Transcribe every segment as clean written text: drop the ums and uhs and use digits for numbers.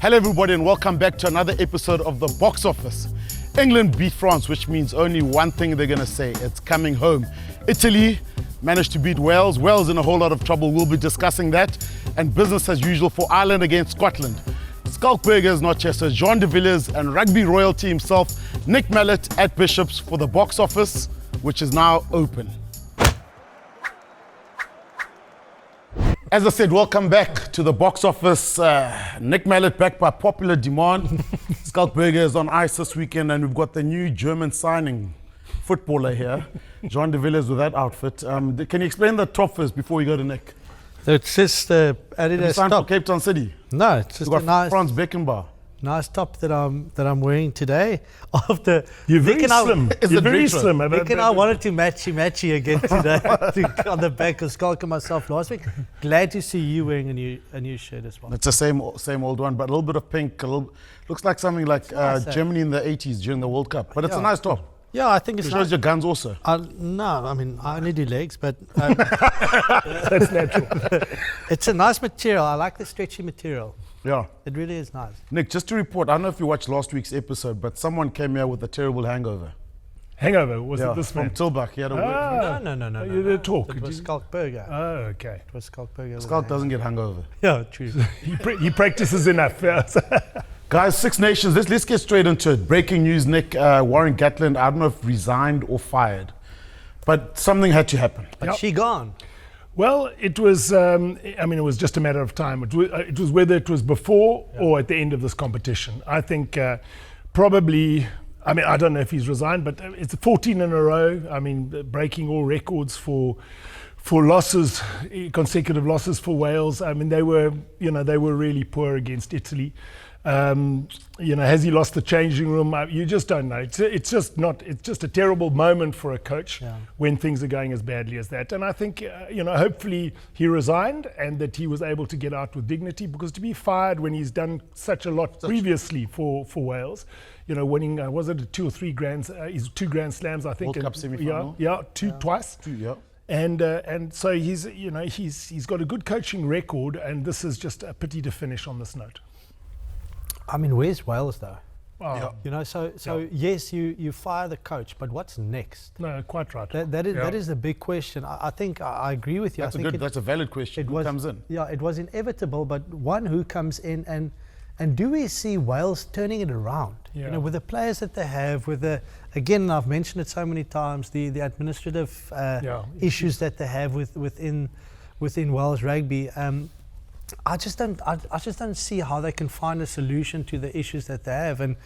Hello everybody and welcome back to another episode of the Boks Office. England beat France, which means only one thing they're going to say, it's coming home. Italy managed to beat Wales. Wales in a whole lot of trouble, we'll be discussing that. And business as usual for Ireland against Scotland. Skalkberger is not here, so Jean de Villiers and rugby royalty himself, Nick Mallett at Bishops for the Boks Office, which is now open. As I said, welcome back to the Boks Office. Nick Mallett back by popular demand. Skalkberger is on ice this weekend, and we've got the new German signing footballer here, Jean de Villiers with that outfit. Can you explain the top first before we go to Nick? So it's just Adidas Signed top. for Cape Town City. No, it's just We've a got Franz Beckenbauer. nice top that I'm wearing today. After You're very slim. You're very retro. slim. Nick and I wanted to matchy again today on the back of Skalk and myself last week. Glad to see you wearing a new shirt as well. It's the same old one, but a little bit of pink. Looks like something like nice, Germany in the 80s during the World Cup. But it's a Yeah. nice top. Yeah, I think It it's shows nice. your guns also. No, I mean I only do legs, but That's natural. it's a nice material. I like the stretchy material. Yeah. It really is nice. Nick, just to report, I don't know if you watched last week's episode, but someone came here with a terrible hangover. Hangover, was Yeah, it this from man? Tilbach. He had a No. You did talk. It Did was you? Skalkberger. Oh, okay. It was Skalkberger. with Scout a- doesn't get hungover. Yeah, true. He practices enough. Yeah. Guys, Six Nations, let's get straight into it. Breaking news, Nick, Warren Gatland, I don't know if resigned or fired, but something had to happen. But Yep. she gone. Well, it was. It was just a matter of time. It was whether it was before or at the end of this competition. I think probably. I don't know if he's resigned, but it's 14 in a row. Breaking all records for losses, consecutive losses for Wales. They were really poor against Italy. Has he lost the changing room? You just don't know. It's just a terrible moment for a coach when things are going as badly as that. And I think, hopefully he resigned and that he was able to get out with dignity, because to be fired when he's done such a lot previously for Wales, winning, was it 2 or 3 two Grand Slams, I think. World Cup semi-final. Twice. Yeah. And so he's got a good coaching record, and this is just a pity to finish on this note. Where's Wales though? Oh, So yes, you fire the coach, but what's next? no, quite right. That is the big question. I think I agree with you. That's a valid question. Who comes in? Yeah, it was inevitable, but who comes in and do we see Wales turning it around? Yeah. With the players that they have, again, I've mentioned it so many times, the administrative issues that they have within Wales rugby. I just don't see how they can find a solution to the issues that they have, and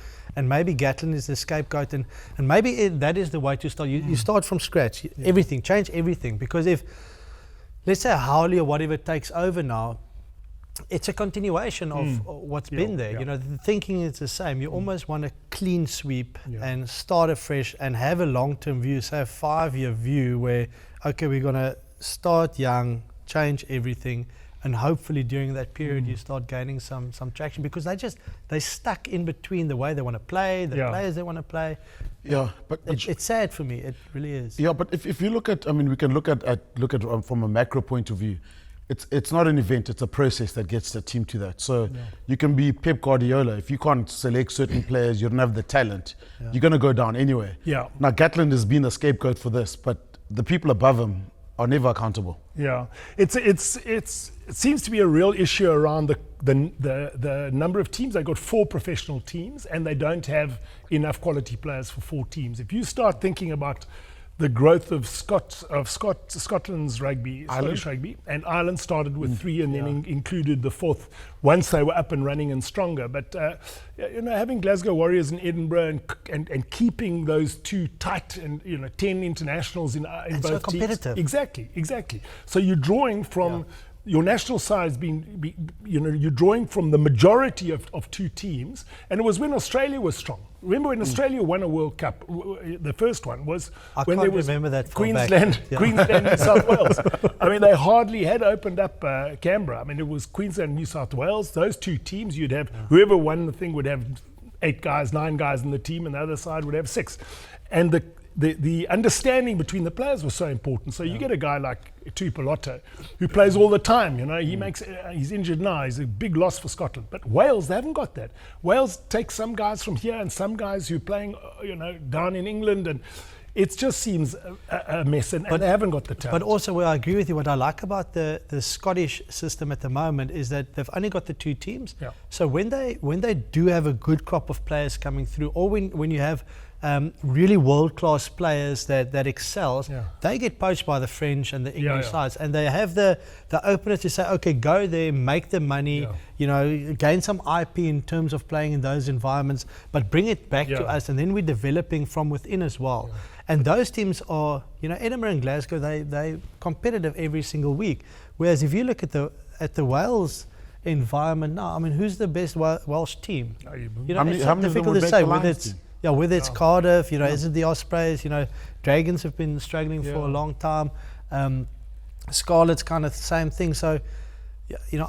maybe Gatland is the scapegoat, and maybe that is the way to start. You start from scratch, everything, change everything, because if, let's say, Howley or whatever takes over now, it's a continuation of what's been there. Yeah. The thinking is the same. You almost want a clean sweep and start afresh and have a long-term view, say a 5-year view where, okay, we're going to start young, change everything, and hopefully during that period you start gaining some traction, because they're stuck in between the way they want to play, the players they want to play. Yeah, but It's sad for me. It really is. yeah, but if you look at, we can look at from a macro point of view. It's not an event, it's a process that gets the team to that. So you can be Pep Guardiola. If you can't select certain players, you don't have the talent, you're going to go down anyway. Yeah. Now, Gatland has been a scapegoat for this, but the people above him are never accountable. Yeah, it seems to be a real issue around the number of teams. They've got 4 professional teams, and they don't have enough quality players for 4 teams. If you start thinking about the growth of Scotland's rugby, Scottish rugby, and Ireland started with 3 and then included the 4th once they were up and running and stronger. But having Glasgow Warriors in Edinburgh and keeping those 2 tight, and 10 internationals in both so teams. competitive. Exactly. So you're drawing from your national side's you're drawing from the majority of 2 teams, and it was when Australia was strong. Remember when Australia won a World Cup? The first one was when there was remember that Queensland, Queensland and South Wales. They hardly had opened up Canberra. It was Queensland and New South Wales. Those 2 teams, you'd have whoever won the thing would have 8 guys, 9 guys in the team, and the other side would have 6. And the understanding between the players was so important. So you get a guy like Tuipulotu who plays all the time. He makes he's injured now. He's a big loss for Scotland. But Wales, they haven't got that. Wales takes some guys from here and some guys who are playing down in England, and it just seems a mess, and they haven't got the talent. But also, where I agree with you, what I like about the Scottish system at the moment is that they've only got the 2 teams. Yeah. So when they do have a good crop of players coming through, or when you have really world-class players that excels, they get poached by the French and the English sides, and they have the openness to say, okay, go there, make the money, gain some IP in terms of playing in those environments, but bring it back to us, and then we're developing from within as well. And those teams are, Edinburgh and Glasgow, they're competitive every single week. Whereas if you look at the Wales environment now, I mean, who's the best Welsh team? It's difficult to say whether it's Cardiff, is it the Ospreys? Dragons have been struggling for a long time. Scarlet's kind of the same thing. So,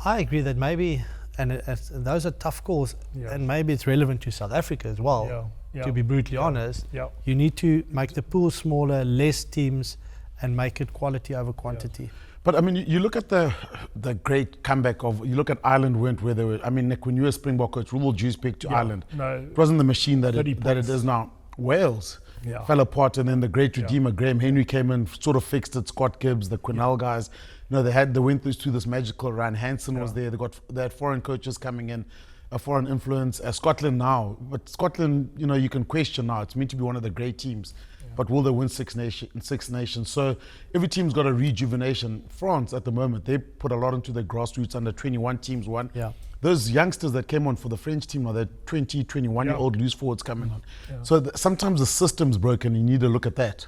I agree that maybe, and those are tough calls, and maybe it's relevant to South Africa as well. To be brutally honest, you need to make the pool smaller, less teams, and make it quality over quantity. But I mean, you look at the great comeback you look at Ireland went where they were. I mean, Nick, when you were Springbok coach, Rubel Juice picked to Ireland. No, it wasn't the machine that it is now. Wales fell apart, and then the great redeemer Graham Henry came in, sort of fixed it. Scott Gibbs, the Quinnell guys, they went through this magical run. Hansen was there. They had foreign coaches coming in. A foreign influence. Scotland now, but Scotland, you can question now. It's meant to be one of the great teams, but will they win Six Nations? So every team's got a rejuvenation. France at the moment, they put a lot into their grassroots. Under 21 teams won. Those youngsters that came on for the French team now, they're 20, 21-year-old loose forwards coming on. So sometimes the system's broken. You need to look at that.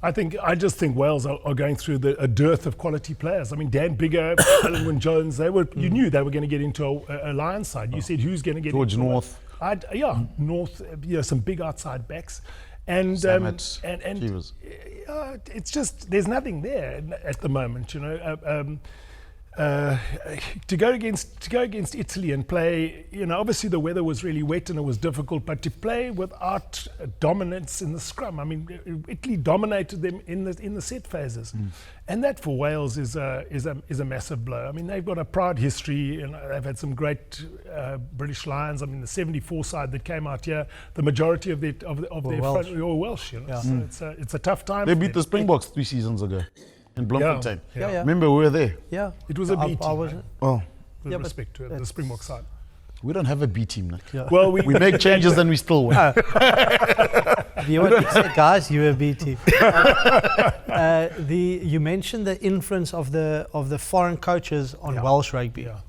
I just think Wales are going through a dearth of quality players. I mean, Dan Biggar, Alan Jones, you knew they were going to get into a Lions side. You said who's going to get George into North. North, some big outside backs. And it's just, there's nothing there at the moment, to go against Italy and play, obviously the weather was really wet and it was difficult, but to play without dominance in the scrum. I mean, Italy dominated them in the set phases, and that for Wales is a massive blow. I mean, they've got a proud history, and they've had some great British Lions. I mean, the '74 side that came out here, the majority of their front were Welsh. So it's a tough time. They beat the Springboks 3 seasons ago. In Bloemfontein. Yeah. Remember, we were there. Yeah. It was a B team. With respect to the Springbok side. We don't have a B team, Nick. Yeah. Well, we make changes and we still win. Guys, you're a B team. You mentioned the influence of the foreign coaches on Welsh rugby. Yeah.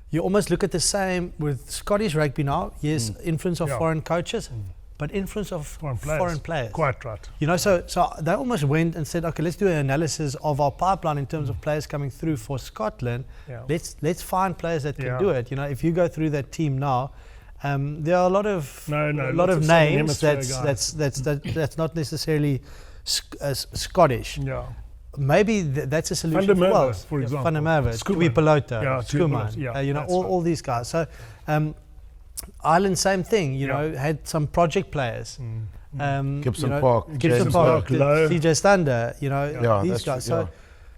You almost look at the same with Scottish rugby now. Yes, influence of foreign coaches. But influence of foreign players. Quite right. So they almost went and said, okay, let's do an analysis of our pipeline in terms of players coming through for Scotland. Yeah. Let's find players that can do it. If you go through that team now, there are a lot of names that's not necessarily Scottish. Yeah. Maybe that's a solution for Wales. For example. Van der Merwe, Tuipulotu, Schoeman, all these guys. So. Ireland, same thing, had some project players. Gibson Park, CJ Stander, these guys.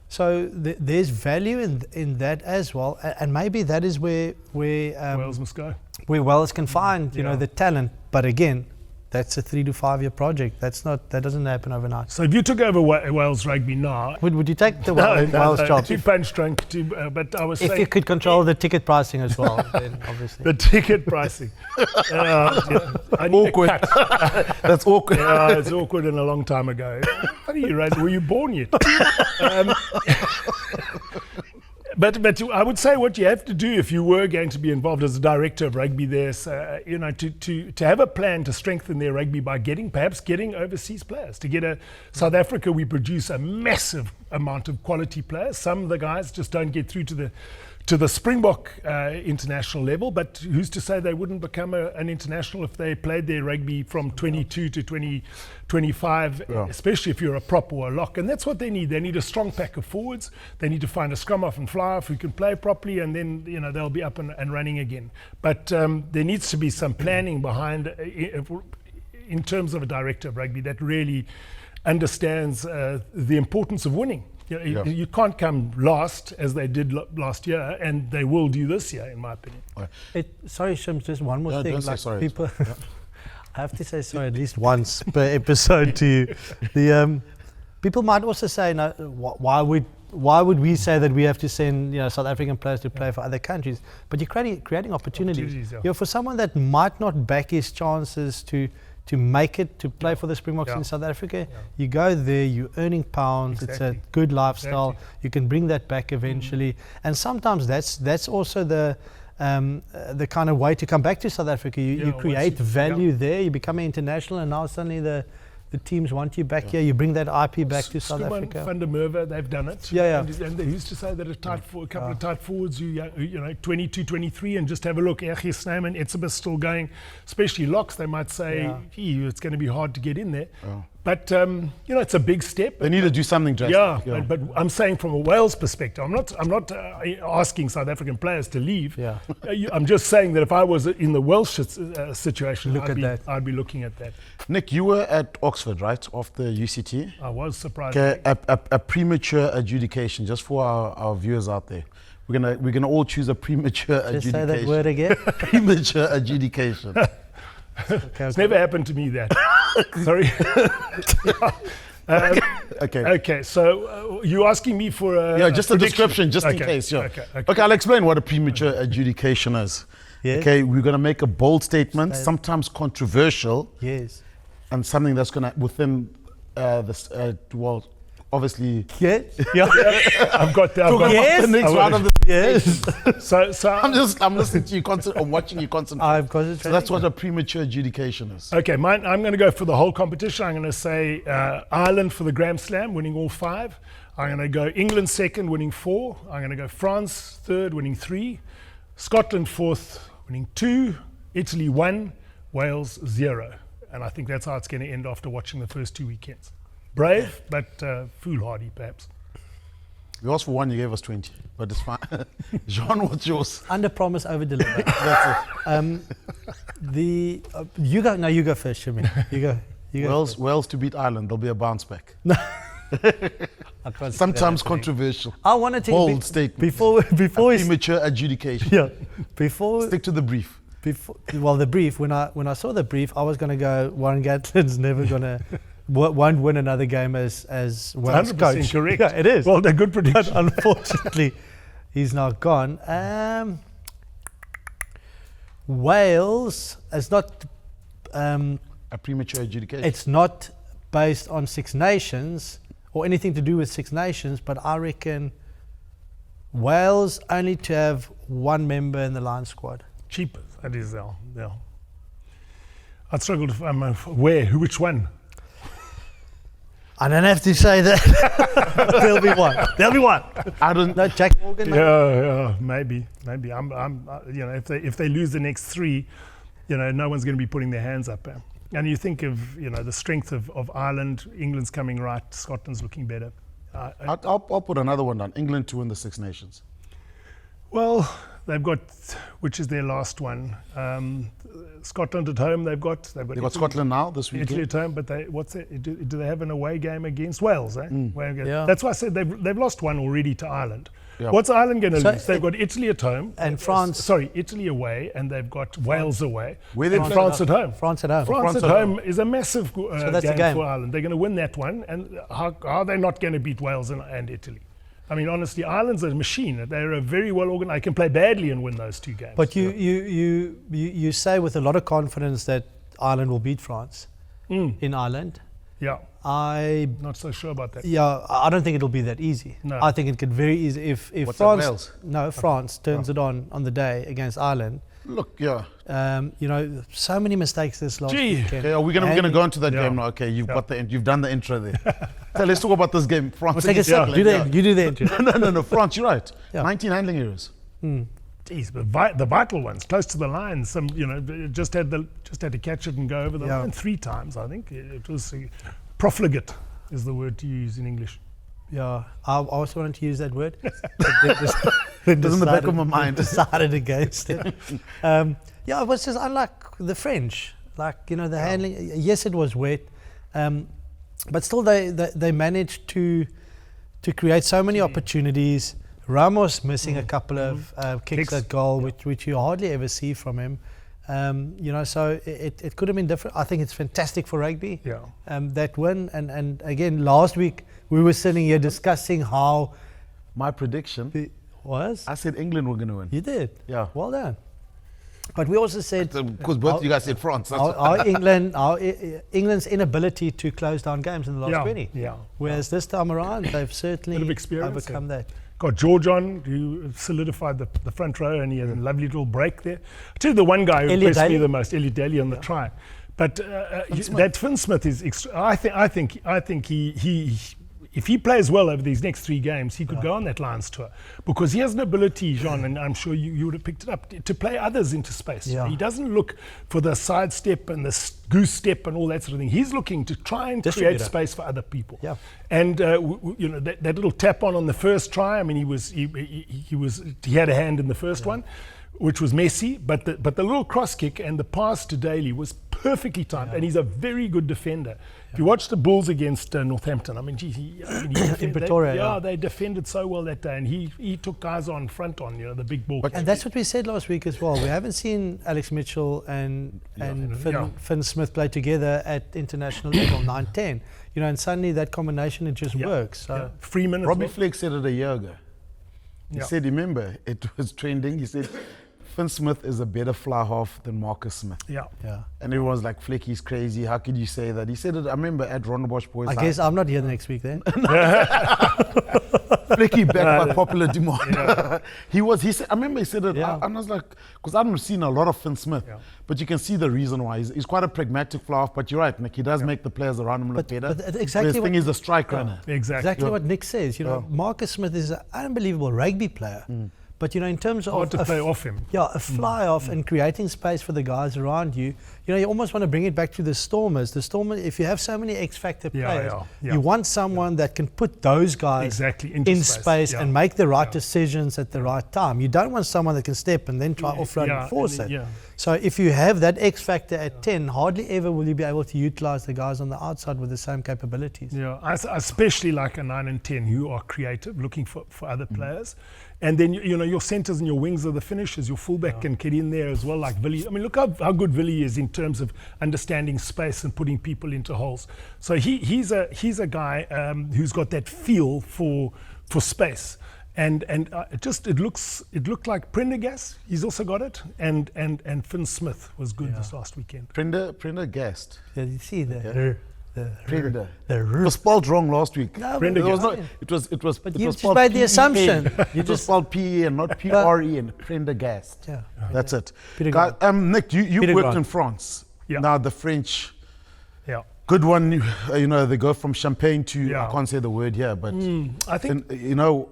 So there's value in that as well, and maybe that is where Wales must go. Where Wales can find the talent, but again, that's a 3 to 5 year project. That doesn't happen overnight. So if you took over Wales rugby now, would you take the Wales job? Too punch drunk. But I was saying, if you could control the ticket pricing as well, then obviously the ticket pricing. Awkward. That's awkward. Yeah, it's awkward and a long time ago. What are you, right? Were you born yet? But I would say what you have to do if you were going to be involved as a director of rugby there, to have a plan to strengthen their rugby by perhaps getting overseas players. South Africa, we produce a massive amount of quality players. Some of the guys just don't get through to the Springbok international level, but who's to say they wouldn't become an international if they played their rugby from 22 to 25, especially if you're a prop or a lock. And that's what they need. They need a strong pack of forwards. They need to find a scrum off and fly off who can play properly, and then they'll be up and running again. But there needs to be some planning behind in terms of a director of rugby that really understands the importance of winning. You can't come last as they did last year, and they will do this year, in my opinion. Sorry, Shims, just one more thing. Don't say sorry. People, I have to say sorry at least once per episode to you. The people might also say, no, why would we say that we have to send South African players to play for other countries? But you're creating opportunities. For someone that might not back his chances to make it to play for the Springboks in South Africa, you go there, you're earning pounds, it's a good lifestyle, you can bring that back eventually, and sometimes that's also the kind of way to come back to South Africa. You create value there, you become an international, and now suddenly the teams want you back here, you bring that IP back to South Africa. Van der Merwe, they've done it. And they used to say that a couple of tight forwards, 22, 23, and just have a look. Ergis Snyman, Etzebeth still going, especially locks, they might say, it's going to be hard to get in there. But, it's a big step. They need to do something drastic. But I'm saying from a Wales perspective, I'm not asking South African players to leave. I'm just saying that if I was in the Welsh situation, I'd be looking at that. Nick, you were at Oxford, right, after UCT? I was surprised. Okay, a premature adjudication, just for our viewers out there. We're gonna all choose a premature adjudication. Say that word again. Premature adjudication. It's never happened to me that. Sorry. Okay. So you're asking me for just a description, just in case. Okay, I'll explain what a premature adjudication is. Yes. Okay, we're gonna make a bold statement, sometimes controversial. Yes. And something that's gonna within obviously. Yes. I've got yes. The next round of the yes. So I'm listening to you I'm watching you concentrate. I'm concentrating. So that's what a premature adjudication is. Okay, I'm going to go for the whole competition. I'm going to say Ireland for the Grand Slam, winning all 5. I'm going to go England second, winning 4. I'm going to go France third, winning 3. Scotland fourth, winning 2. Italy 1. Wales 0. And I think that's how it's going to end after watching the first 2 weekends. Brave, but foolhardy, perhaps. We asked for 1, you gave us 20, but it's fine. Jean, what's yours? Under promise, over deliver. That's it. You go first, Shimmy. You go. Wales to beat Ireland, there'll be a bounce back. First. Sometimes controversial. I want to take bold statement. Before premature adjudication. Stick to the brief. The brief. When I saw the brief, I was going to go. Warren Gatland's never going to. Won't win another game as Wales coach. 100% correct. Yeah, it is. Well, they're good prediction. But unfortunately, he's now gone. Wales is not a premature adjudication. It's not based on Six Nations or anything to do with Six Nations, but I reckon Wales only to have 1 member in the Lions squad. Cheaper, that is yeah. I'd struggle to which one? I don't have to say that. There'll be one. I don't know. Jack Morgan. Maybe. I'm if they lose the next 3, no one's going to be putting their hands up. And you think of the strength of Ireland, England's coming right, Scotland's looking better. I'll put another one down. England to win the Six Nations. Well, they've got, which is their last one. Scotland at home. They've got Scotland now this weekend. Italy at home, but do they have an away game against Wales? Yeah. That's why I said they've lost one already to Ireland. Yeah. What's Ireland going to lose? They've got Italy at home and France. Italy away, and they've got Wales away. France at home. France at home. France at home is a massive game for Ireland. They're going to win that one, and how are they not going to beat Wales and Italy? I mean, honestly, Ireland's a machine. They're a very well organized. They can play badly and win those 2 games. But you say with a lot of confidence that Ireland will beat France in Ireland. Yeah. I'm not so sure about that. Yeah, I don't think it'll be that easy. No. I think it could very easy if France. No, France turns it on the day against Ireland. Look, yeah. So many mistakes this last weekend. Okay, we're gonna go into that game now. Okay, you've done the intro there. So let's talk about this game. France. Take a second. You do the intro. No. France, you're right. Yeah. 19 handling errors. Jeez, but the vital ones, close to the line. Some, just had to catch it and go over the line 3 times. I think it was profligate is the word to use in English. Yeah, I also wanted to use that word. It was in the back of my mind. Decided against it. It was just unlike the French. Like, the handling, yes, it was wet, but still they managed to create so many opportunities. Ramos missing a couple of kicks at goal, which you hardly ever see from him. So it could have been different. I think it's fantastic for rugby, that win. And again, last week we were sitting here discussing how... My prediction was? I said England were going to win. You did? Yeah. Well done. But we also said... Because both you guys said France. England's inability to close down games in the last 20. Yeah. Whereas this time around, they've certainly overcome that. Got George on, who solidified the front row, and he had a lovely little break there. I tell you, the one guy who impressed me the most, Elliot Daly on the try. But that Finn Smith is... I think he if he plays well over these next 3 games, he could go on that Lions tour, because he has an ability, Jean, and I'm sure you would have picked it up, to play others into space. Yeah. He doesn't look for the side step and the goose step and all that sort of thing. He's looking to try and create space for other people. Yeah. And that little tap on the first try. I mean, he had a hand in the first one, which was messy, but the little cross kick and the pass to Daly was perfectly timed, and he's a very good defender. If you watch the Bulls against Northampton, I mean, in Pretoria, they defended so well that day, and he took guys on front on, the big ball. And that's what we said last week as well. We haven't seen Alex Mitchell and Finn Smith play together at international level, 9-10. And suddenly that combination, it just works. So. Freeman. Robbie Fleck said it a year ago. He said, remember, it was trending. He said, Finn Smith is a better fly half than Marcus Smith. Yeah. And everyone's like, Flecky's crazy. How could you say that? He said it, I remember, at Rondebosch Boys. I guess I'm not here the next week then. Flecky back by popular demand. He said, I remember he said it, I was like, because I've seen a lot of Finn Smith, but you can see the reason why. He's quite a pragmatic fly half, but you're right, Nick, he does make the players around him look better. But exactly the thing is a strike runner. Exactly what Nick says. Marcus Smith is an unbelievable rugby player. But in terms of hard to play off him. A fly off and creating space for the guys around you. You almost want to bring it back to the Stormers. The Stormers, if you have so many X-factor players, you want someone that can put those guys in space and make the right decisions at the right time. You don't want someone that can step and then try offload and force it. So if you have that X-factor at 10, hardly ever will you be able to utilize the guys on the outside with the same capabilities. Yeah, I especially like a 9 and 10 who are creative, looking for other players. And then, your centres and your wings are the finishers. Your fullback can get in there as well, like Villiers. I mean, look how good Villiers is in terms of understanding space and putting people into holes. So he's a guy who's got that feel for space. And it looked like Prendergast. He's also got it. And Finn Smith was good this last weekend. Prendergast. Yeah, you see It was spelled wrong last week. No, it was. But you just made the assumption. You just spelled P-E and not P-R-E and Prendergast. Yeah. That's it. Nick, you worked in France. Yeah. Now the French. Yeah. Good one. They go from champagne to I can't say the word here, but I think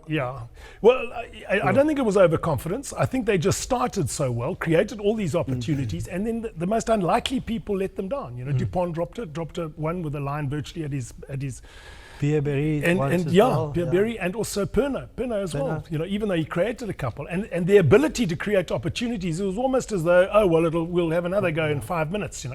Yeah. Well, I don't think it was overconfidence. I think they just started so well, created all these opportunities, and then the most unlikely people let them down. Dupont dropped a one with a line virtually at his. Pierre-Berry Pierre-Berry and also Perno as well. Even though he created a couple, and the ability to create opportunities, it was almost as though, we'll have another go in 5 minutes.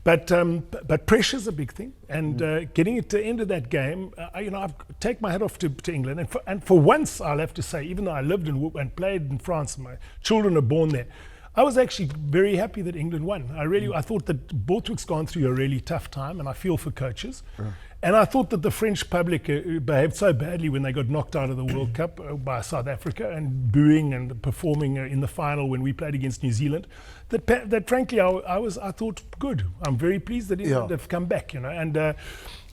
But pressure's a big thing, and getting it to the end of that game, I take my hat off to England, and for once I'll have to say, even though I lived and played in France, and my children are born there, I was actually very happy that England won. I thought that Bortwick's gone through a really tough time, and I feel for coaches. And I thought that the French public behaved so badly when they got knocked out of the World Cup by South Africa, and booing and performing in the final when we played against New Zealand, that frankly I thought good. I'm very pleased that England have come back, and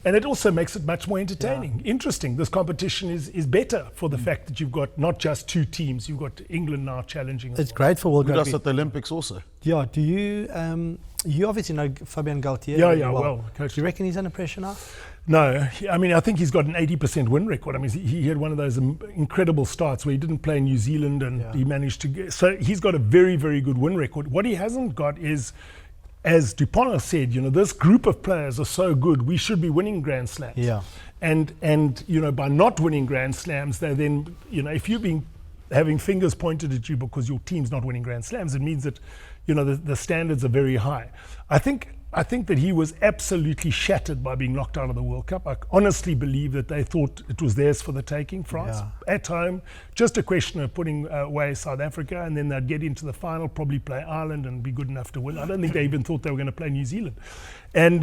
it also makes it much more entertaining, interesting. This competition is better for the fact that you've got not just 2 teams, you've got England now challenging. It's great for World Rugby. With us at the Olympics also. Yeah, do you you obviously know Fabien Galtier? Well. Do you reckon he's under pressure now? No, I think he's got an 80% win record. I mean, he had one of those incredible starts where he didn't play in New Zealand, and he managed to get. So he's got a very, very good win record. What he hasn't got is, as Dupont said, this group of players are so good, we should be winning Grand Slams. Yeah. And by not winning Grand Slams, they then, if you've been having fingers pointed at you because your team's not winning Grand Slams, it means that the standards are very high. I think that he was absolutely shattered by being knocked out of the World Cup. I honestly believe that they thought it was theirs for the taking, France, at home. Just a question of putting away South Africa, and then they'd get into the final, probably play Ireland and be good enough to win. I don't think they even thought they were going to play New Zealand. And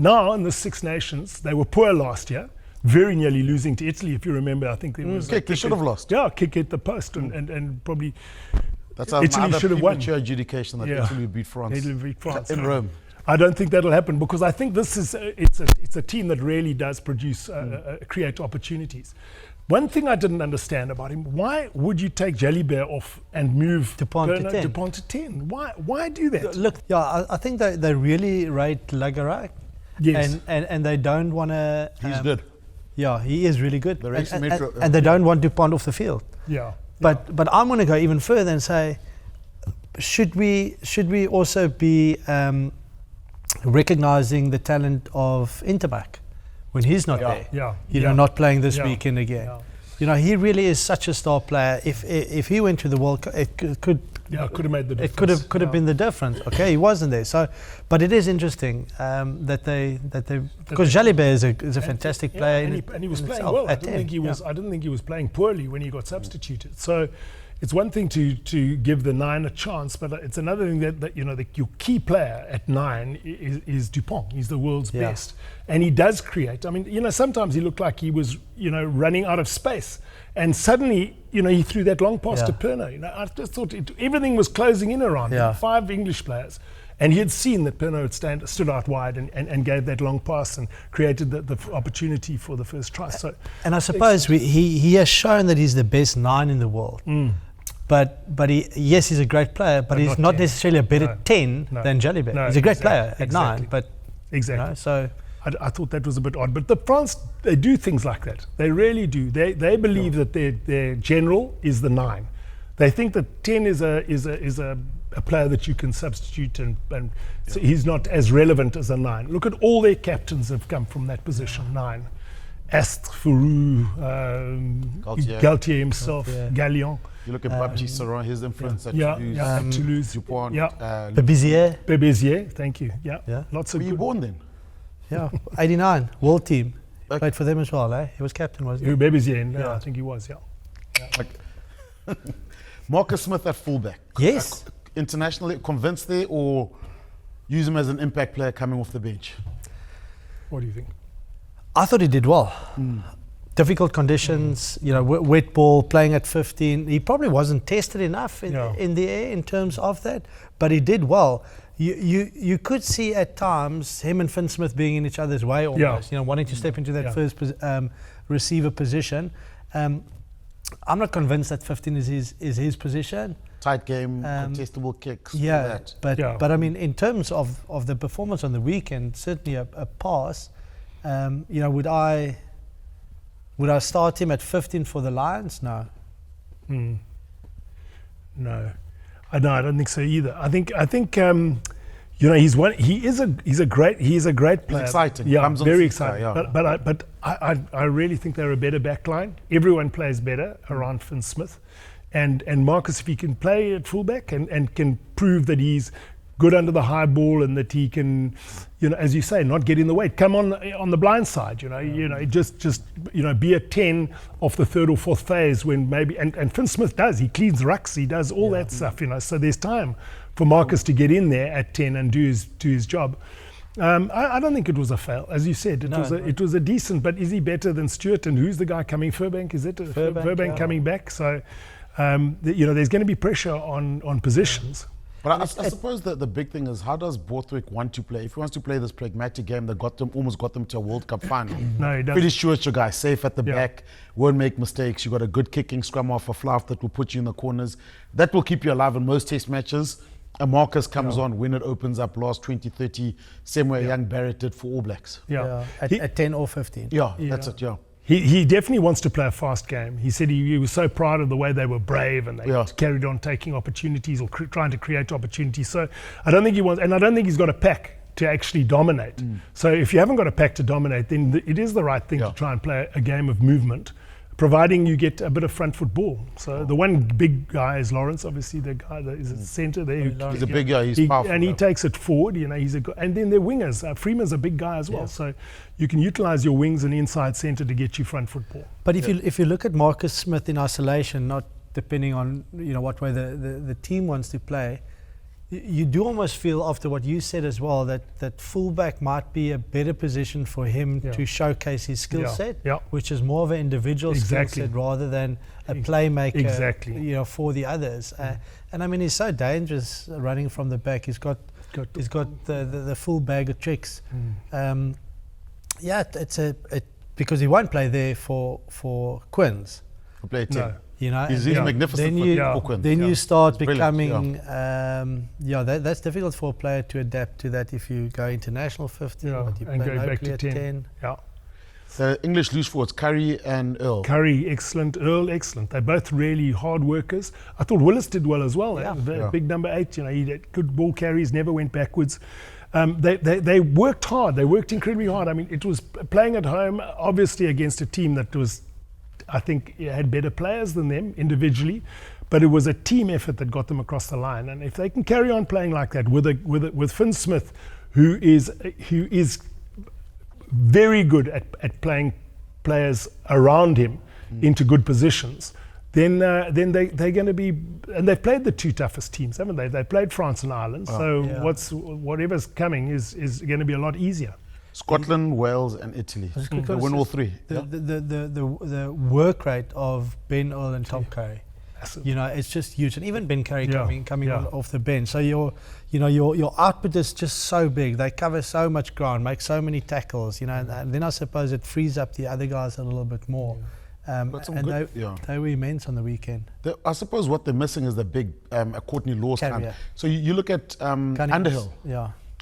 now in the Six Nations, they were poor last year, very nearly losing to Italy, if you remember. I think there was kick. They should have lost. Yeah, kick at the post, and probably... That's Italy should have won. Adjudication that Italy beat France. Italy beat France in Rome. I don't think that'll happen, because I think this is it's a team that really does produce create opportunities. One thing I didn't understand about him: why would you take Jalibert off and move Dupont to 10? Why do that? Look, I think they really rate Lagarak. Yes, and they don't want to. He's good. Yeah, he is really good. And and they don't want Dupont off the field. Yeah. But I'm going to go even further and say, should we also be recognizing the talent of Interbach when he's not there? Yeah. Not playing this weekend again. Yeah. He really is such a star player. If he went to the World Cup, it could have made the difference. It could have been the difference. Okay, he wasn't there. So, but it is interesting that they because Jalibert is a fantastic player. And he was playing well. I didn't think he was playing poorly when he got substituted. So, it's one thing to give the 9 a chance, but it's another thing that your key player at 9 is Dupont. He's the world's best, and he does create. I mean, sometimes he looked like he was running out of space, and suddenly he threw that long pass to Pernod. I just thought everything was closing in around him. 5 English players. And he had seen that Pernod stood out wide and gave that long pass and created the opportunity for the first try. So, and I suppose he has shown that he's the best 9 in the world. But he's a great player, but he's not necessarily a better 10 than Jalibert. He's a great player at 9, but so I thought that was a bit odd. But the France, they do things like that. They really do. They believe that their general is the 9. They think that 10 is a player that you can substitute, and so he's not as relevant as a 9. Look at all their captains have come from that position, 9. Astre, Fourou, Galtier himself, Gallion. You look at Baptiste Saran, his influence at Toulouse. At Toulouse. Dupont. Bebizier, thank you. Lots of Were you born then? Yeah, 89, world team. Played for them as well, eh? He was captain, wasn't he? Bebizier, I think he was, Marcus Smith at fullback. Yes. Internationally convinced there, or use him as an impact player coming off the bench? What do you think? I thought he did well. Difficult conditions, wet ball, playing at 15. He probably wasn't tested enough in the air in terms of that, but he did well. You could see at times him and Finn Smith being in each other's way almost, wanting to step into that first receiver position. I'm not convinced that 15 is his position. Tight game, contestable kicks. But I mean, in terms of the performance on the weekend, certainly a pass. Would I start him at 15 for the Lions? No. No, I don't think so either. I think he's a great player. He's exciting. Yeah, very exciting. But I really think they're a better backline. Everyone plays better around Finn Smith, and Marcus, if he can play at fullback and can prove that he's good under the high ball and that he can, as you say, not get in the way, come on the blind side, just be a 10 off the third or fourth phase when maybe, and Finn Smith does, he cleans rucks, he does all that stuff, so there's time for Marcus to get in there at 10 and do his job. I don't think it was a fail, as you said. It was a decent, but is he better than Stewart? And who's the guy coming? Furbank, is it? Furbank coming back. So, there's going to be pressure on positions. But I suppose that the big thing is, how does Borthwick want to play? If he wants to play this pragmatic game that almost got them to a World Cup final, no, he doesn't. Pretty sure it's your guy, safe at the back, won't make mistakes. You've got a good kicking scrum off a fluff that will put you in the corners. That will keep you alive in most test matches. And Marcus comes on when it opens up last 20, 30, same way young Barrett did for All Blacks. At 10 or 15. That's it, He definitely wants to play a fast game. He said he was so proud of the way they were brave and they carried on taking opportunities or trying to create opportunities. So I don't think he wants, and I don't think he's got a pack to actually dominate. So if you haven't got a pack to dominate, then it is the right thing to try and play a game of movement providing you get a bit of front foot ball. So the one big guy is Lawrence, obviously the guy that is at the centre there. He's a big guy, he's powerful. And he takes it forward, you know, and then their wingers. Freeman's a big guy as well. So you can utilise your wings and inside centre to get you front foot ball. But if you look at Marcus Smith in isolation, not depending on, you know, what way the team wants to play, you do almost feel, after what you said as well, that fullback might be a better position for him to showcase his skill set, which is more of an individual skill set rather than a playmaker, you know, for the others. And I mean, he's so dangerous running from the back. He's got the full bag of tricks. Because he won't play there for Quins. For play 10. No. You know, he's magnificent for Quins. Then you start becoming, that's difficult for a player to adapt to that if you go international 15, but you and play go back to locally 10. Yeah. The English loose forwards, Curry and Earl. Curry, excellent. Earl, excellent. They're both really hard workers. I thought Willis did well as well. Big number 8, you know, he had good ball carries, never went backwards. They worked hard. They worked incredibly hard. I mean, it was playing at home, obviously against a team that was, I think, had better players than them individually, but it was a team effort that got them across the line. And if they can carry on playing like that with Finn Smith, who is very good at playing players around him into good positions, then they're going to be, and they've played the two toughest teams, haven't they? They played France and Ireland, whatever's coming is going to be a lot easier. Scotland, Wales, and Italy. They win all three. The work rate of Ben Earl and Tom Curry, you know, it's just huge. And even Ben Curry coming off the bench. So your output is just so big. They cover so much ground, make so many tackles. You know, and then I suppose it frees up the other guys a little bit more. They were immense on the weekend. I suppose what they're missing is the big Courtney Lawes kind. So you look at Underhill.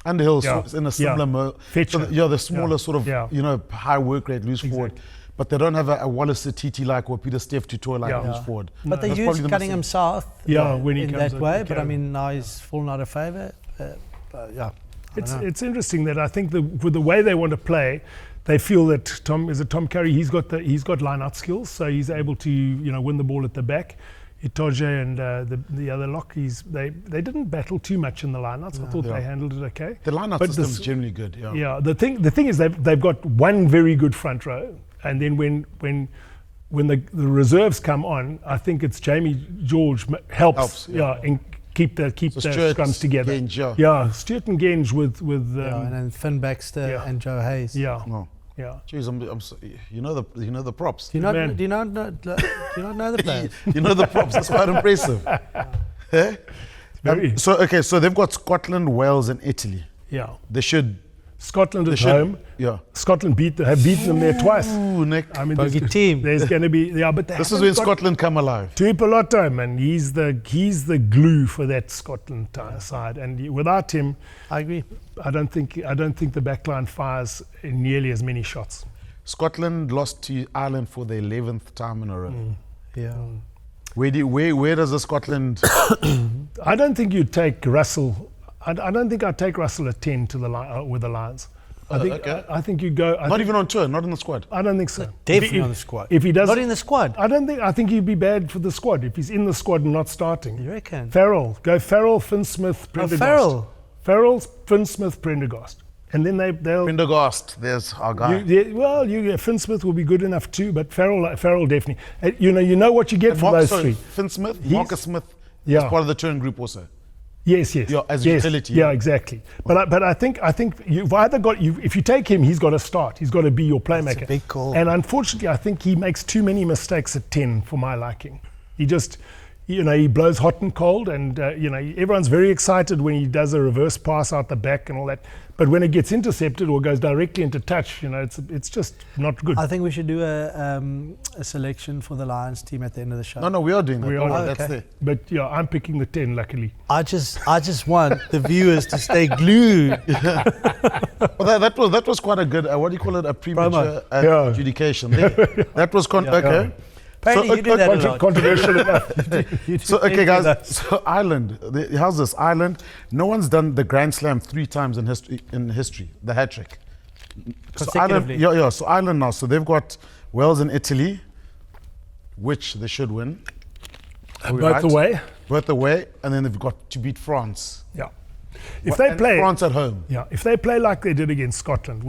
Underhill in a similar mode. The smaller sort of, you know, high work rate loose forward. But they don't have a Wallace Titi like or Peter Steff Tutor like loose forward. But they used Cunningham South when he in that way. But I mean, now he's fallen out of favour. It's interesting that I think with the way they want to play, they feel that Tom Curry, he's got line-out skills, so he's able to, you know, win the ball at the back. Itoje and the other lock, they didn't battle too much in the line-outs. I thought they handled it okay. The line-out system is generally good. The thing is they've got one very good front row, and then when the reserves come on, I think it's Jamie George helps and keep the scrums together. Genge, Stuart and Genge with and then Finn Baxter and Joe Hayes. Jeez, you know the props. Do you not know the players? You know the props. That's quite impressive. So they've got Scotland, Wales, and Italy. They should. Scotland at home. Scotland have beaten them there twice. Ooh, Nick. I mean, there's going to be but this is when Scotland come alive. Tuipulotu, man, he's the glue for that Scotland side, and without him, I agree. I don't think the backline fires nearly as many shots. Scotland lost to Ireland for the 11th time in a row. Where does the Scotland? I don't think you'd take Russell. I don't think I'd take Russell at 10 to the with the Lions. I think you go. Not even on tour, not in the squad. I don't think so. Definitely on the squad. If he does, not in the squad. I think he'd be bad for the squad if he's in the squad and not starting. You reckon? Farrell, Finn Smith, Prendergast. Farrell, Finn Smith, Prendergast, and then they'll. Prendergast, there's our guy. Finn Smith will be good enough too, but Farrell definitely. You know what you get from those three. Finn Smith, Marcus Smith is part of the touring group also. Yes. As utility. Yeah, exactly. But I think you've either got if you take him, he's got to start. He's got to be your playmaker. That's a big call. And unfortunately, I think he makes too many mistakes at 10 for my liking. He just, he blows hot and cold, and everyone's very excited when he does a reverse pass out the back and all that. But when it gets intercepted or goes directly into touch, it's just not good. I think we should do a selection for the Lions team at the end of the show. No, we are doing that. That's there. But I'm picking the 10, luckily. I just want the viewers to stay glued. Well, that was quite a good, what do you call it, a premature adjudication. That was okay. Apparently you do that a lot. Controversial enough. So, okay, guys. So, Ireland. How's this? Ireland. No one's done the Grand Slam 3 times in history. The hat trick. Consecutively. So Ireland now. So they've got Wales and Italy. which they should win. Are we Both right? away. Both away, and then they've got to beat France. Yeah. If they And play France at home. Yeah, if they play like they did against Scotland,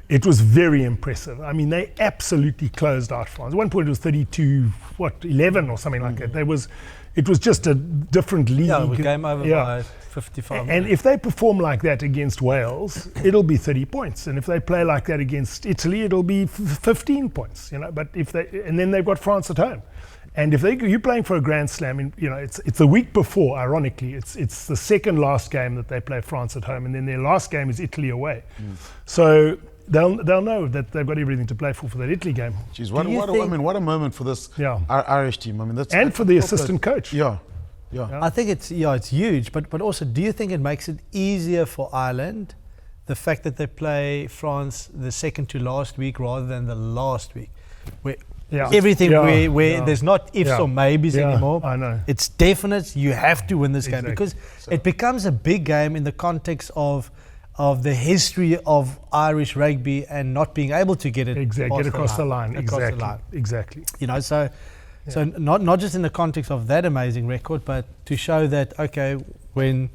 it was very impressive. I mean, they absolutely closed out France. At one point it was 32-11 or something like that. It was just a different league. Yeah, we came over by 55. And if they perform like that against Wales, it'll be 30 points. And if they play like that against Italy, it'll be 15 points. But and then they've got France at home. And if you're playing for a Grand Slam, it's the week before. Ironically, it's the second last game that they play France at home, and then their last game is Italy away. So they'll know that they've got everything to play for that Italy game. Jeez, what a moment for this Irish team. I mean, that's for the assistant coach. Yeah. I think it's huge, but also, do you think it makes it easier for Ireland, the fact that they play France the second to last week rather than the last week, where everything where there's not ifs or maybes anymore. I know. It's definite. You have to win this game because it becomes a big game in the context of the history of Irish rugby and not being able to get it get across the line. Exactly. So not just in the context of that amazing record, but to show that when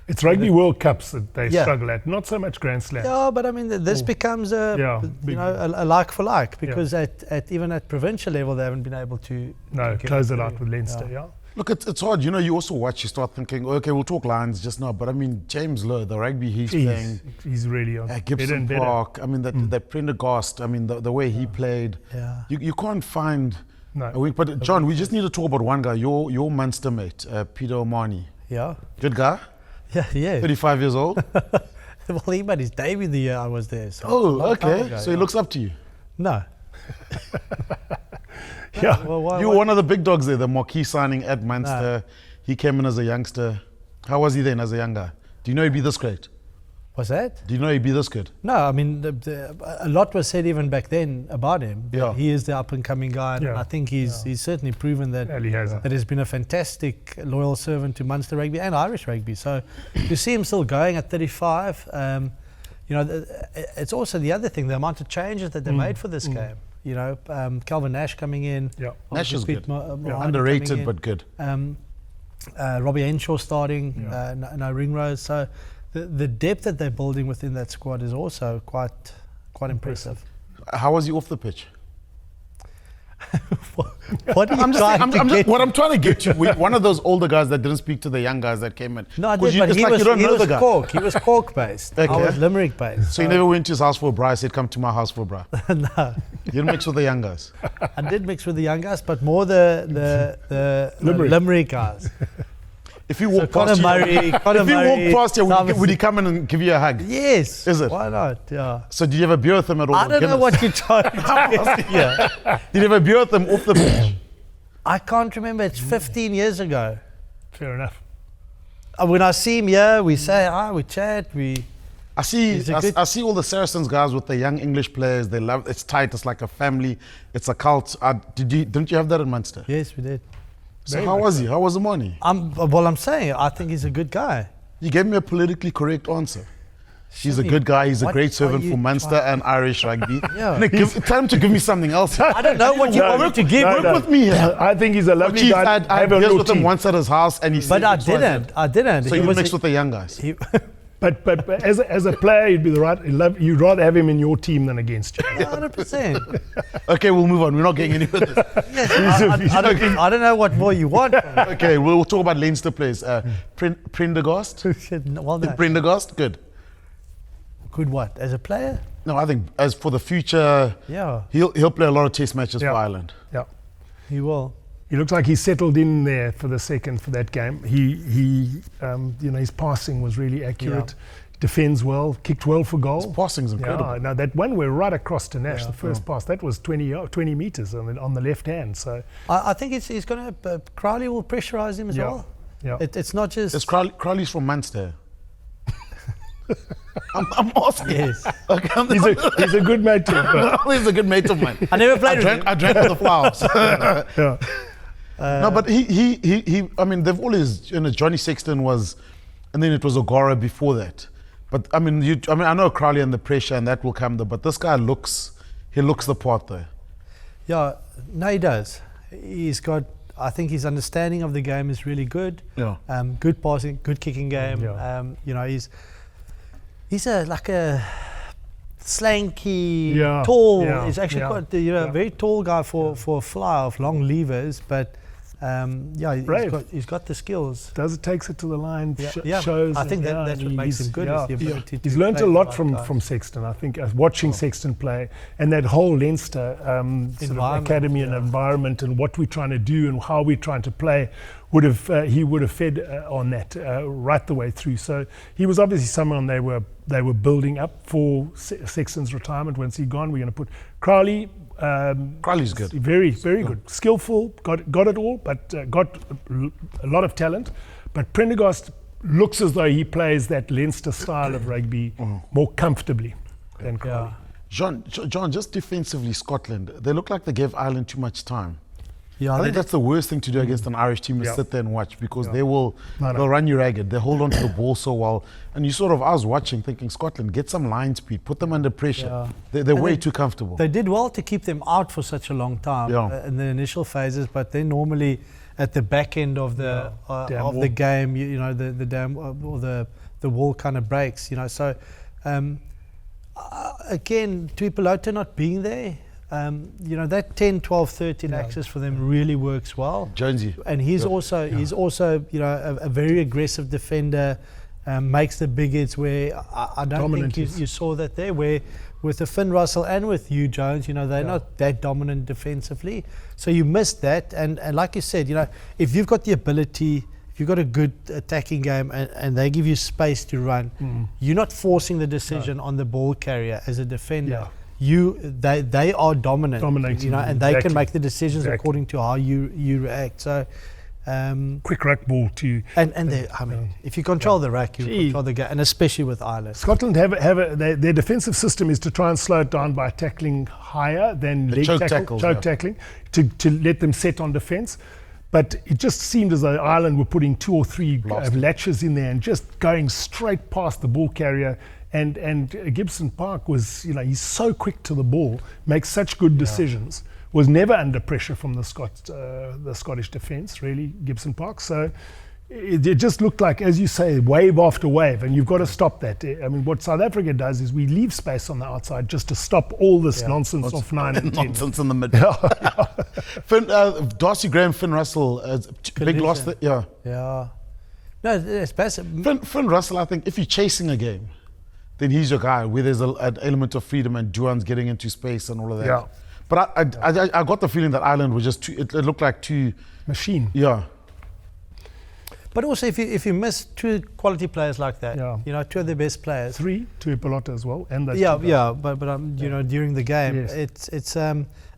it's Rugby World Cups that they struggle at, not so much Grand Slams. Yeah, but I mean this becomes a like for like, because even at provincial level they haven't been able to close it out with Leinster. Yeah. Look, it's hard. You also watch, you start thinking, okay, we'll talk Lions just now, but I mean, James Lowe, the rugby he's playing. He's really on. Gibson Park, I mean, that Prendergast, I mean, the way he played. Yeah. You can't find a week. But John, we just need to talk about one guy, your Munster mate, Peter O'Mahony. Yeah. Good guy? Yeah. 35 years old? Well, he made his debut the year I was there. So okay. So he looks up to you? No. Yeah. Well, you were one of the big dogs there, the Marquis signing at Munster. No. He came in as a youngster. How was he then as a young guy? Do you know he'd be this great? What's that? Do you know he'd be this good? No, I mean, a lot was said even back then about him. Yeah. He is the up-and-coming guy, and I think he's certainly proven that he's been a fantastic loyal servant to Munster rugby and Irish rugby. So to see him still going at 35, it's also the other thing, the amount of changes that they made for this game. Calvin Nash coming in. Yeah. Nash is good. Underrated but good. Robbie Henshaw starting, no Ringrose. So the depth that they're building within that squad is also quite impressive. How was he off the pitch? What are you trying to get? What I'm trying to get to, one of those older guys that didn't speep to the young guys that came in. No, I did, but he was Cork. He was Cork based. I was Limerick based. So you never went to his house for a bra? I said, come to my house for a bra. No. You didn't mix with the young guys? I did mix with the young guys, but more the Limerick guys. If you walk past you, would he come in and give you a hug? Yes. Is it? Why not? Yeah. So did you have a beer with him at all? I don't know what you're trying to get. Did you have a beer with him off the pitch? I can't remember. It's 15 years ago. Fair enough. When I see him here, we say hi, we chat, I see all the Saracens guys with the young English players. They love it's tight. It's like a family. It's a cult. Didn't you have that in Munster? Yes, we did. So how was he? How was the money? I'm saying I think he's a good guy. You gave me a politically correct answer. He's a good guy. He's a great servant for Munster and Irish rugby. Yeah. Nick, tell him to give me something else. I don't know what you want me to give. Work with me here. I think he's a lovely guy. I had beers with him once at his house, and he said. But I didn't. So you mixed with the young guys. But as a player, you'd rather have him in your team than against you. 100%. Okay, we'll move on. We're not getting any further. I don't know what more you want. Okay, we'll talk about Leinster players. Prendergast. Well done. Prendergast, good. Good what? As a player? No, I think as for the future, he'll play a lot of test matches for Ireland. Yeah, he will. He looks like he settled in there for that game. He his passing was really accurate. Defends well, kicked well for goal. His passing's incredible. Yeah, now that one were right across to Nash, the first pass, that was 20 meters on the left hand. So I think he's going to. Crowley will pressurise him as well. Yeah, it's not just. Crowley's from Munster. I'm asking. Yes. Okay, he's a good mate of mine. He's a good mate of mine. I never played with him. I drank with the flowers. No, but he. I mean, they've always. Johnny Sexton was, and then it was O'Gara before that. But I mean, I know Crowley and the pressure, and that will come. But this guy looks the part though. Yeah, no, he does. I think his understanding of the game is really good. Yeah. Good passing, good kicking game. Yeah. You know, he's like a slanky, Yeah. tall. Yeah. He's actually Yeah. quite a very tall guy for a fly of long levers, but he's got the skills. Takes it to the line, Yeah. shows. I think that's what makes him good. Is the ability to He's learned a play lot the from right time. Sexton. I think watching Sexton play and that whole Leinster sort of Environment, academy and environment and what we're trying to do and how we're trying to play he would have fed on that right the way through. So he was obviously someone they were building up for Sexton's retirement. Once he'd gone, we're going to put Crowley. Crowley's good. Very, very good. Skillful, got it all, but got a lot of talent. But Prendergast looks as though he plays that Leinster style of rugby more comfortably than Crowley. John, just defensively, Scotland, they look like they gave Ireland too much time. Yeah, I think that's the worst thing to do against an Irish team is sit there and watch, because they'll run you ragged. They hold on to the ball so well. And I was watching thinking, Scotland, get some line speed, put them under pressure. They're way too comfortable. They did well to keep them out for such a long time in the initial phases, but then normally at the back end of the game, the dam or the wall kind of breaks. So again, Tuipulotu not being there. That 10, 12, 13 axis for them really works well. Jonesy. And he's also a very aggressive defender, makes the big hits where I don't Dominant think you saw that there, where with the Finn Russell and with Hugh Jones, they're not that dominant defensively. So you missed that. And like you said, if you've got the ability, if you've got a good attacking game and they give you space to run, you're not forcing the decision on the ball carrier as a defender. They are dominating, and they can make the decisions according to how you react. So quick ruck ball too. If you control the ruck, you control the game, and especially with Ireland. Scotland their defensive system is to try and slow it down by tackling higher than leg tackling to let them set on defence. But it just seemed as though Ireland were putting 2 or 3 latches in there and just going straight past the ball carrier. And Gibson Park was, he's so quick to the ball, makes such good decisions, was never under pressure from the Scottish defence, really, Gibson Park. So it just looked like, as you say, wave after wave, and you've got to stop that. I mean, what South Africa does is we leave space on the outside just to stop all this nonsense off 9 and 10. Nonsense in the middle. Darcy Graham, Finn Russell, big loss. No, it's best. Finn Russell, I think, if you're chasing a game, then he's your guy, where there's an element of freedom and Juan's getting into space and all of that. Yeah. But I got the feeling that Ireland was just it looked like too... Machine. Yeah. But also, if you miss 2 quality players like that, 2 of the best players. 3, Tuipulotu as well. And but during the game, it's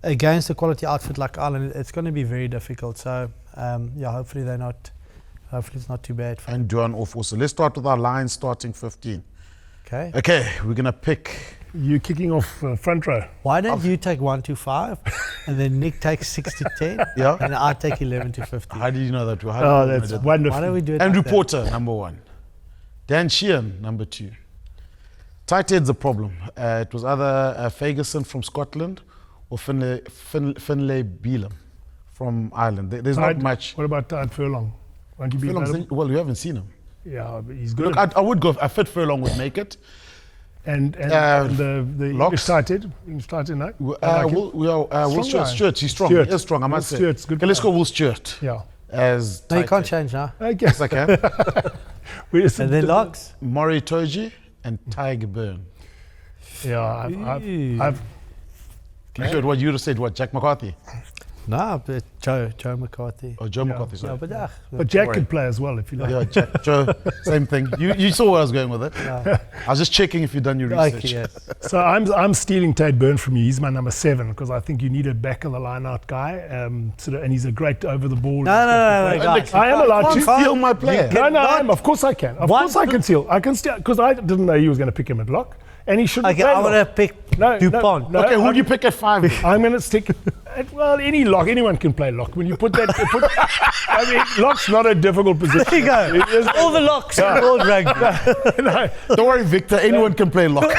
against a quality outfit like Ireland, it's going to be very difficult. So, hopefully it's not too bad for And Juan off also. Let's start with our Lions starting 15. Okay, we're going to pick... You kicking off front row. Why don't you take 1 to 5, and then Nick takes 6 to 10, and I take 11 to 15. How did you know that? That's wonderful. Why don't we do it Andrew like Porter, number 1. Dan Sheehan, number 2. Tight head's a problem. It was either Ferguson from Scotland or Finlay Bealham from Ireland. There's not much. What about Tide Furlong? Won't you be available? Well, you haven't seen him. Yeah, but he's good. Look, I would go. I fit Furlong would make it. And the English tight end now. Will Stewart. He's strong. He is strong. I must say. Stewart's good. Okay, let's go Will Stewart. Yeah. No, you can't change now. I guess I can. And then locks. Maury Toji and Tiger Byrne. Yeah, I've What you would have said? What, Jack McCarthy? No, but Joe McCarthy. Oh, Joe McCarthy. Sorry. But Jack could play as well if you like. Yeah, Jack, Joe, same thing. You saw where I was going with it. Yeah. I was just checking if you've done your research. Okay, yes. So I'm stealing Tate Byrne from you. He's my number 7 because I think you need a back of the line out guy. And he's a great over the ball. No, guys. I am allowed to steal my player. No, I am. Of course I can. Of course I can steal. I can steal because I didn't know he was going to pick him at lock. And he shouldn't. Okay, I want to pick Dupont. No, okay, who do you pick at 5? I'm going to stick. Well, any lock. Anyone can play lock. When you put that, I mean, lock's not a difficult position. There you go. All the locks in world rugby. No. Don't worry, Victor. Anyone can play lock.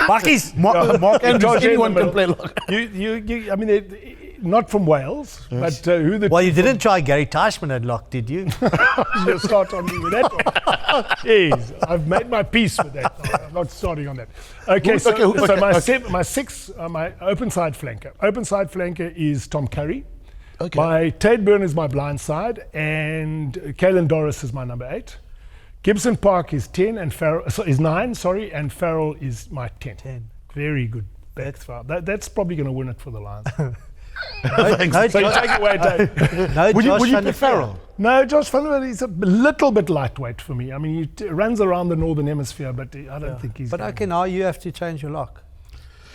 Marquis. Mark Andrews. Anyone can play lock. I mean, not from Wales, Yes. but who the... Well, you didn't try Gary Teichmann at lock, did you? You'll start on me with that one. Jeez, I've made my peace with that. I'm not starting on that. Okay, so my open side flanker. Open side flanker is Tom Curry. Okay. My Tate Byrne is my blind side, and Caelan Doris is my number 8. Gibson Park is 10 and is 9, and Farrell is my 10. 10. Very good back file. That's probably going to win it for the Lions. No, So you take it away, Dave. no Would Josh you van der pick Farrell? Veer. No, Josh van der Veer is a little bit lightweight for me. I mean, he runs around the Northern Hemisphere, but I don't think he's... But gonna- okay, now you have to change your lock.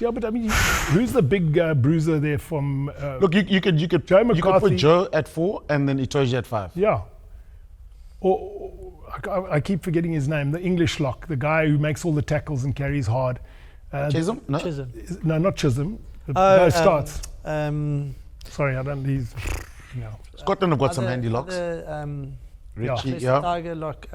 Yeah, but I mean, who's the big bruiser there from... Look, you could Joe put McCarthy. Joe at 4 and then Itoje at 5. Yeah. Or I keep forgetting his name, the English lock, the guy who makes all the tackles and carries hard. Chisholm? No? Chisholm. No, not Chisholm. Starts. Sorry, I don't... He's... No. Scotland have got some handy locks. Richie, yeah. Tiger lock.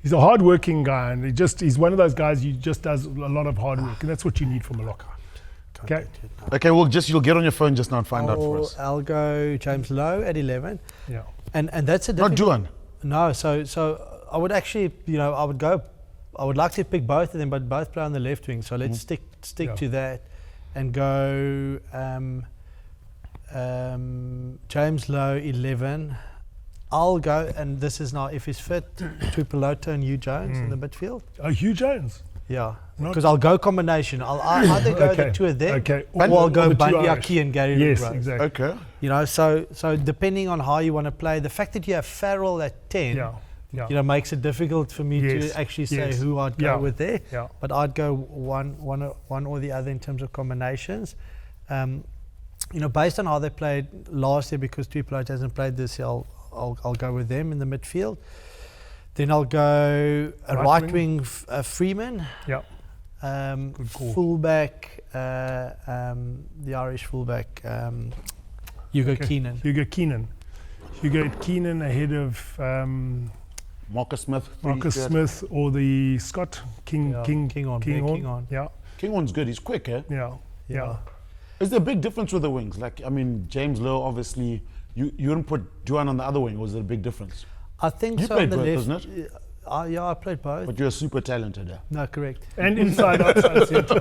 He's a hard-working guy, and he's one of those guys who just does a lot of hard work, and that's what you need from a locker. Okay. Okay, well, you'll get on your phone just now and find out for us. I'll go James Lowe at 11. Yeah. And that's a Not difficult... Juan. No, so I would actually, I would like to pick both of them, but both play on the left wing. So let's stick to that and go James Lowe 11. I'll go, and this is now if he's fit, Tuipulotu and Hugh Jones in the midfield. Oh, Hugh Jones. Yeah, because I'll go combination. I'll either go the two of them, or I'll go Bandiaki and Gary. Yes, Rose. exactly. Okay. So depending on how you want to play, the fact that you have Farrell at 10, makes it difficult for me to actually say who I'd go with there. Yeah. But I'd go one or the other in terms of combinations. Based on how they played last year, because Tuipulotu hasn't played this year, I'll go with them in the midfield. Then I'll go a right wing Freeman. Yeah. Good call. Fullback, the Irish fullback, Hugo Keenan. Hugo Keenan ahead of Marcus Smith. Smith or the Scott King on. Yeah. Kinghorn's good. He's quick, eh? Yeah. Is there a big difference with the wings? Like, I mean, James Lowe, obviously, you wouldn't put Juan on the other wing. Was there a big difference? I think you so. played On the both, left, isn't it? I played both. But you're super talented. Yeah. No, correct. And inside, outside centre.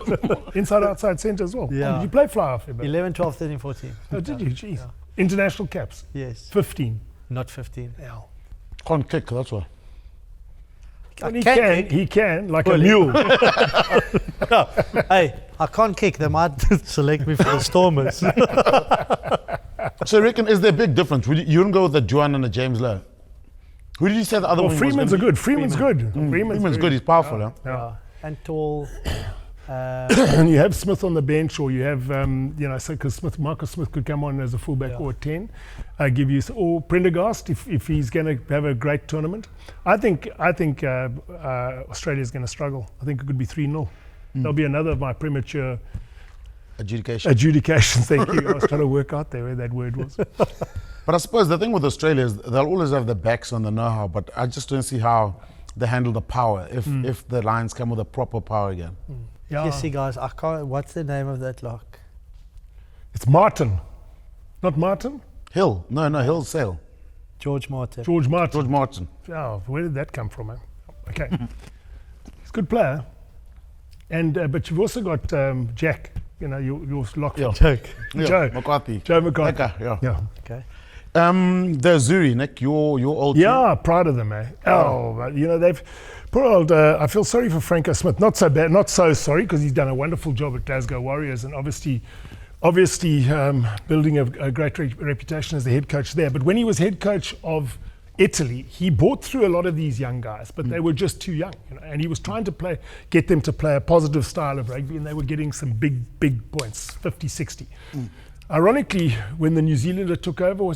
Inside, outside centre as well. Yeah. Did you play fly off? 11, 12, 13, 14. Oh, did you? Jeez. Yeah. International caps? Yes. 15. Not 15. Yeah. Can't kick, that's why. He can, like a mule. Hey, I can't kick. They might select me for the Stormers. So I reckon, is there a big difference? You wouldn't go with the Juan and the James Lowe? Who did you say the other one was? Freeman's a good. Freeman's good. Freeman's good. He's powerful, Yeah. And tall. And you have Smith on the bench, or you have, because Marcus Smith could come on as a fullback or a 10, give you, or Prendergast if he's going to have a great tournament. I think Australia's going to struggle. I think it could be 3-0. There'll be another of my premature adjudications. Thank you. I was trying to work out there where that word was. But I suppose the thing with Australia is they'll always have the backs on the know-how, but I just don't see how they handle the power if the Lions come with a proper power again. Yeah. You see, guys, I can't. What's the name of that lock? It's Martin. Not Martin? Hill. No, Hill's Sale. George Martin. George Martin. Oh, where did that come from, man? Okay. He's a good player. And but you've also got Jack, your lock. Yeah. Joe McCarthy. Yeah. Okay. The Zuri, Nick, your old team. Proud of them, eh? They've poor old. I feel sorry for Franco Smith. Not so bad. Not so sorry, because he's done a wonderful job at Glasgow Warriors, and obviously building a great reputation as the head coach there. But when he was head coach of Italy, he brought through a lot of these young guys, but they were just too young, and he was trying to get them to play a positive style of rugby, and they were getting some big points, 50, 60. Ironically, when the New Zealander took over,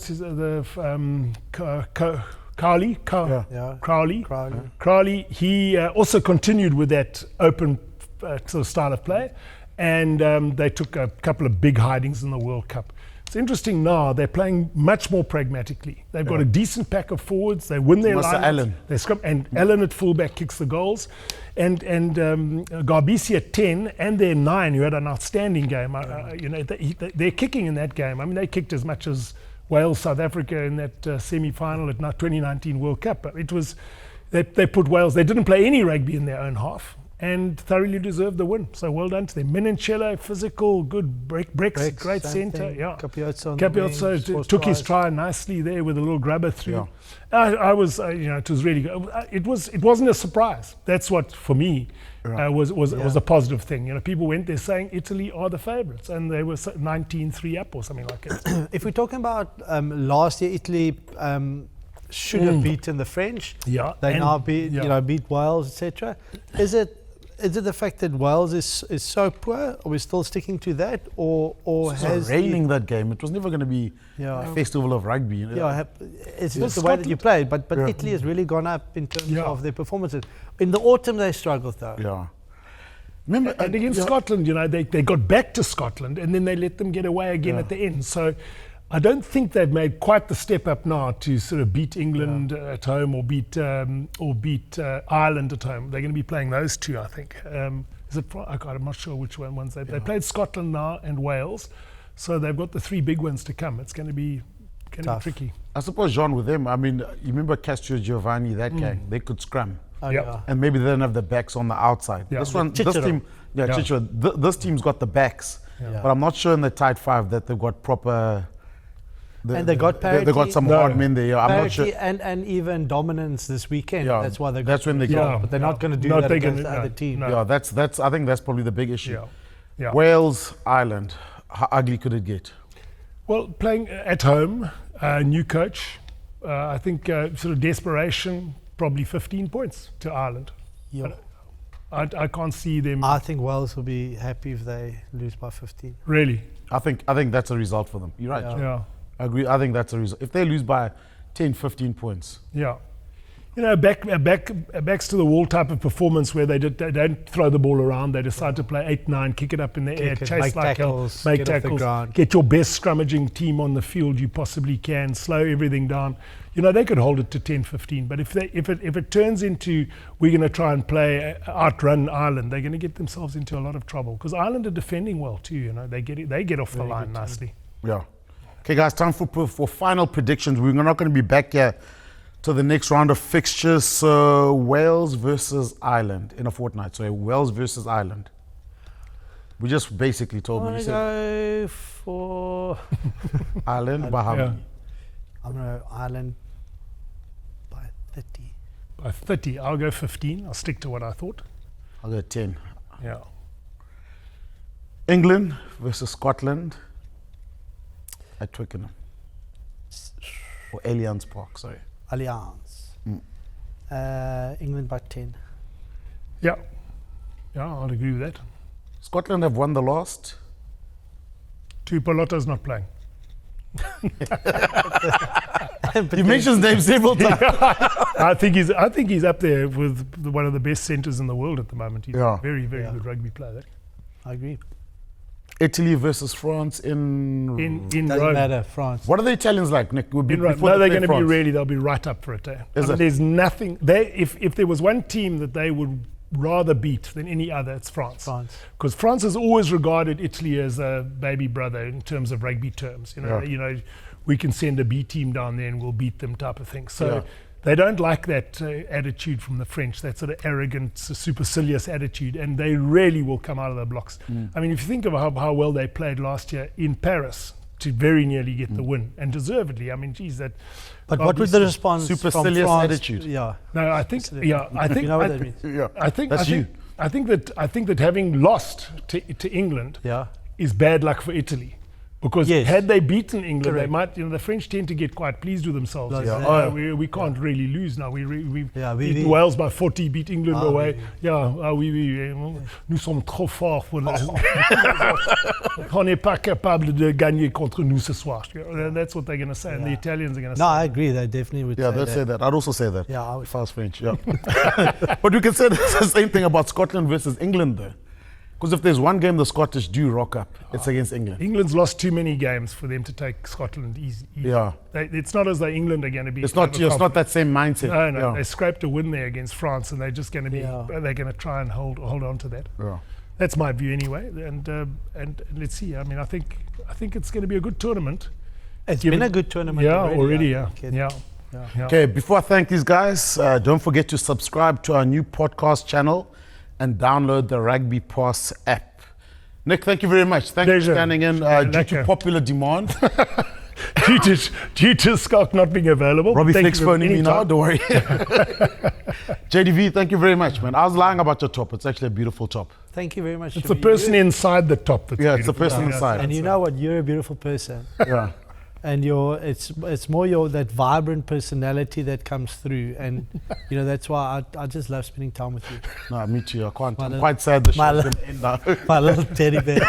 Crowley, he also continued with that open sort of style of play, and they took a couple of big hidings in the World Cup. It's interesting now, they're playing much more pragmatically. They've got a decent pack of forwards, they win their Mr. lines, Allen. they scrum, and Allen at fullback kicks the goals. And Garbisi at 10 and their 9, who had an outstanding game. They're kicking in that game. I mean, they kicked as much as Wales, South Africa in that semi-final at 2019 World Cup. It was, they put Wales, they didn't play any rugby in their own half and thoroughly deserved the win. So well done to them. Minencello, physical, good Brex, great centre. Yeah. Capiozzo took his try nicely there with a little grubber through. Yeah. I was, it was really good. It wasn't a surprise. That's what for me was a positive thing. People went there saying Italy are the favourites, and they were 19-3 up or something like it. If we're talking about last year, Italy should have beaten the French. Yeah, they now beat Wales, etc. Is it the fact that Wales is so poor? Are we still sticking to that, or has raining that game? It was never going to be a festival of rugby. It's just the way that you played. But Italy has really gone up in terms of their performances. In the autumn, they struggled though. Yeah. Remember, and against Scotland, they got back to Scotland and then they let them get away again at the end. So I don't think they've made quite the step up now to sort of beat England at home or beat Ireland at home. They're going to be playing those two, I think. I'm not sure which ones they played. Scotland now and Wales, so they've got the 3 big ones to come. It's going to be tricky. I suppose, Jean, with them, I mean, you remember Castro Giovanni, that gang? They could scrum. And maybe they don't have the backs on the outside. This team's got the backs, but I'm not sure in the tight 5 that they've got proper. And they got parity. They got some hard men there. I'm not sure. And even dominance this weekend. That's why they. That's when they go. But they're not going to do that against the other team. Yeah, that's. I think that's probably the big issue. Wales, Ireland. How ugly could it get? Well, playing at home, new coach. I think sort of desperation. Probably 15 points to Ireland. I can't see them. I think Wales will be happy if they lose by 15. Really? I think that's a result for them. You're right. Yeah. I agree. I think that's a result. If they lose by 10, 15 points. Yeah. Backs to the wall type of performance where they don't throw the ball around. They decide to play 8-9, kick it up in the air, chase like hell, make tackles, get your best scrummaging team on the field you possibly can, slow everything down. They could hold it to 10, 15. But if it turns into we're going to try and outrun Ireland, they're going to get themselves into a lot of trouble because Ireland are defending well too. They get off the line nicely. Yeah. Okay, guys, time for final predictions. We're not going to be back here to the next round of fixtures. So Wales versus Ireland in a fortnight. So Wales versus Ireland. We just basically told me. I'm going to go for Ireland by how many? I'm going to go Ireland by 30. By 30. I'll go 15. I'll stick to what I thought. I'll go 10. Yeah. England versus Scotland at Twickenham. Or Allianz Park, sorry. Allianz. England by 10. Yeah. Yeah, I'll agree with that. Scotland have won the last. Tuipulotu's not playing. You mentioned his name several times. I think he's up there with one of the best centres in the world at the moment. He's a very, very good rugby player. I agree. Italy versus France in doesn't Rome. matter, France. What are the Italians like, Nick? No, they're going to be really. They'll be right up for it. There's nothing. If there was one team that they would rather beat than any other, it's France. Because France has always regarded Italy as a baby brother in terms of rugby terms. We can send a B team down there and we'll beat them type of thing. So they don't like that attitude from the French, that sort of arrogant, supercilious attitude, and they really will come out of the blocks. I mean, if you think of how well they played last year in Paris to very nearly get the win, and deservedly. I mean, geez, that. But what was the response supercilious from France? attitude? Yeah. No, I think. You know what that means? I think that having lost to England is bad luck for Italy. Because had they beaten England, they might. The French tend to get quite pleased with themselves. We can't really lose now. We've beaten Wales by 40, beat England away. Nous sommes trop forts. On n'est pas capable de gagner contre nous ce soir. That's what they're going to say, and the Italians are going to say. No, I agree. They definitely would. Yeah, they'd say that. I'd also say that. Yeah, if I was French. Yeah. But we can say the same thing about Scotland versus England, though. Because if there's one game the Scottish do rock up, it's against England. England's lost too many games for them to take Scotland easy. Yeah. It's not as though England are going to be. It's not that same mindset. No. Yeah. They scraped a win there against France, and they're just going to be. Yeah. They're going to try and hold on to that. Yeah. That's my view anyway. And let's see. I mean, I think it's going to be a good tournament. It's been a good tournament. Already. I think. Yeah. Okay, before I thank these guys, don't forget to subscribe to our new podcast channel and download the RugbyPass app. Nick, thank you very much. Thank you for standing in due to popular demand. due to Scott not being available. Robbie Flex phoning me now, don't worry. JDV, thank you very much, man. I was lying about your top. It's actually a beautiful top. Thank you very much. It's the person inside the top that's it's the beautiful. person inside. And you know what? You're a beautiful person. Yeah. And it's more that vibrant personality that comes through, and that's why I just love spending time with you. No, me too. I'm quite sad the show's going to end now. My little teddy bear.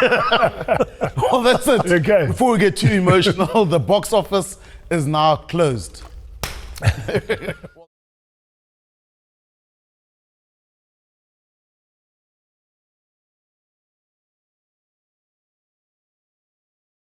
Well, that's it. Okay. Before we get too emotional, the box office is now closed.